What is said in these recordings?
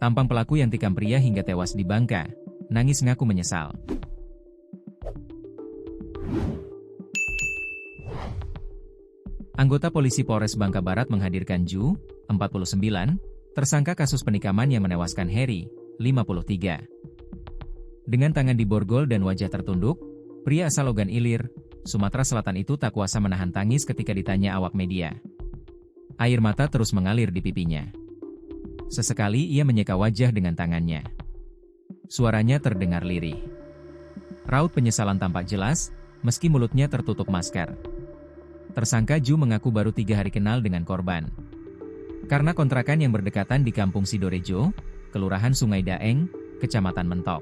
Tampang pelaku yang tikam pria hingga tewas di Bangka, nangis ngaku menyesal. Anggota polisi Polres Bangka Barat menghadirkan Ju, 49, tersangka kasus penikaman yang menewaskan Heri, 53. Dengan tangan di borgol dan wajah tertunduk, pria asal Ogan Ilir, Sumatera Selatan itu tak kuasa menahan tangis ketika ditanya awak media. Air mata terus mengalir di pipinya. Sesekali ia menyeka wajah dengan tangannya. Suaranya terdengar lirih. Raut penyesalan tampak jelas, meski mulutnya tertutup masker. Tersangka Ju mengaku baru 3 hari kenal dengan korban. Karena kontrakan yang berdekatan di Kampung Sidorejo, Kelurahan Sungai Daeng, Kecamatan Mentok.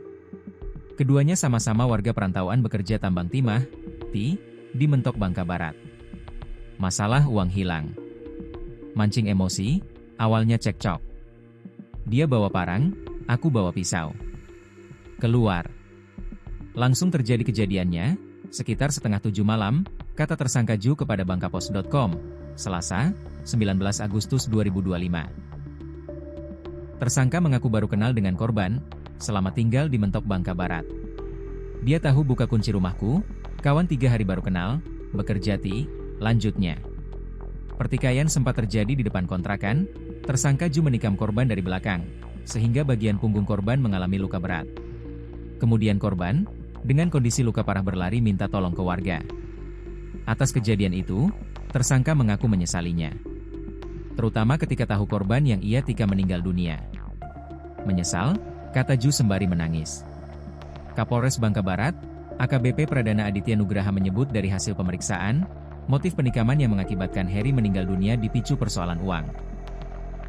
Keduanya sama-sama warga perantauan bekerja tambang timah, di Mentok Bangka Barat. Masalah uang hilang. Mancing emosi, awalnya cekcok. Dia bawa parang, aku bawa pisau. Keluar. Langsung terjadi kejadiannya, sekitar setengah 7 malam, kata tersangka Ju kepada bangkapos.com, Selasa, 19 Agustus 2025. Tersangka mengaku baru kenal dengan korban, selama tinggal di Mentok Bangka Barat. Dia tahu buka kunci rumahku, kawan 3 hari baru kenal, bekerja lanjutnya. Pertikaian sempat terjadi di depan kontrakan, tersangka Ju menikam korban dari belakang, sehingga bagian punggung korban mengalami luka berat. Kemudian korban, dengan kondisi luka parah berlari minta tolong ke warga. Atas kejadian itu, tersangka mengaku menyesalinya. Terutama ketika tahu korban yang ia tikam meninggal dunia. Menyesal, kata Ju sembari menangis. Kapolres Bangka Barat, AKBP Pradana Aditya Nugraha menyebut dari hasil pemeriksaan, motif penikaman yang mengakibatkan Heri meninggal dunia dipicu persoalan uang.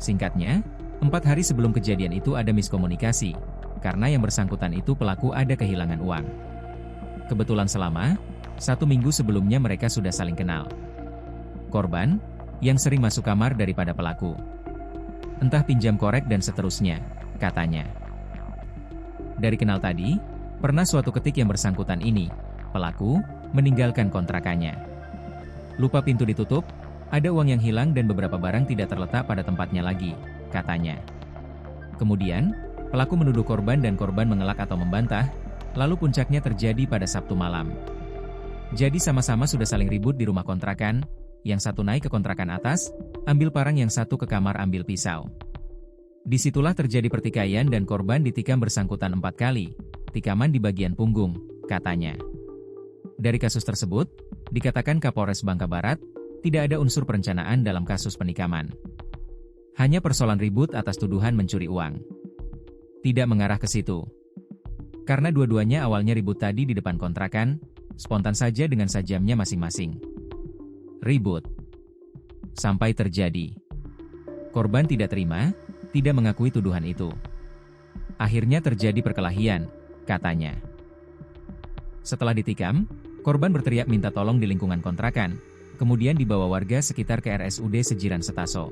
Singkatnya, 4 hari sebelum kejadian itu ada miskomunikasi, karena yang bersangkutan itu pelaku ada kehilangan uang. Kebetulan selama 1 minggu sebelumnya mereka sudah saling kenal. Korban, yang sering masuk kamar daripada pelaku. Entah pinjam korek dan seterusnya, katanya. Dari kenal tadi, pernah suatu ketik yang bersangkutan ini, pelaku, meninggalkan kontrakannya. Lupa pintu ditutup, ada uang yang hilang dan beberapa barang tidak terletak pada tempatnya lagi, katanya. Kemudian, pelaku menuduh korban dan korban mengelak atau membantah, lalu puncaknya terjadi pada Sabtu malam. Jadi sama-sama sudah saling ribut di rumah kontrakan, yang satu naik ke kontrakan atas, ambil parang, yang satu ke kamar ambil pisau. Disitulah terjadi pertikaian dan korban ditikam bersangkutan 4 kali, tikaman di bagian punggung, katanya. Dari kasus tersebut, dikatakan Kapolres Bangka Barat, tidak ada unsur perencanaan dalam kasus penikaman. Hanya persoalan ribut atas tuduhan mencuri uang. Tidak mengarah ke situ. Karena dua-duanya awalnya ribut tadi di depan kontrakan, spontan saja dengan sajamnya masing-masing. Ribut. Sampai terjadi. Korban tidak terima, tidak mengakui tuduhan itu. Akhirnya terjadi perkelahian, katanya. Setelah ditikam, korban berteriak minta tolong di lingkungan kontrakan, kemudian dibawa warga sekitar ke RSUD Sejiran Setaso.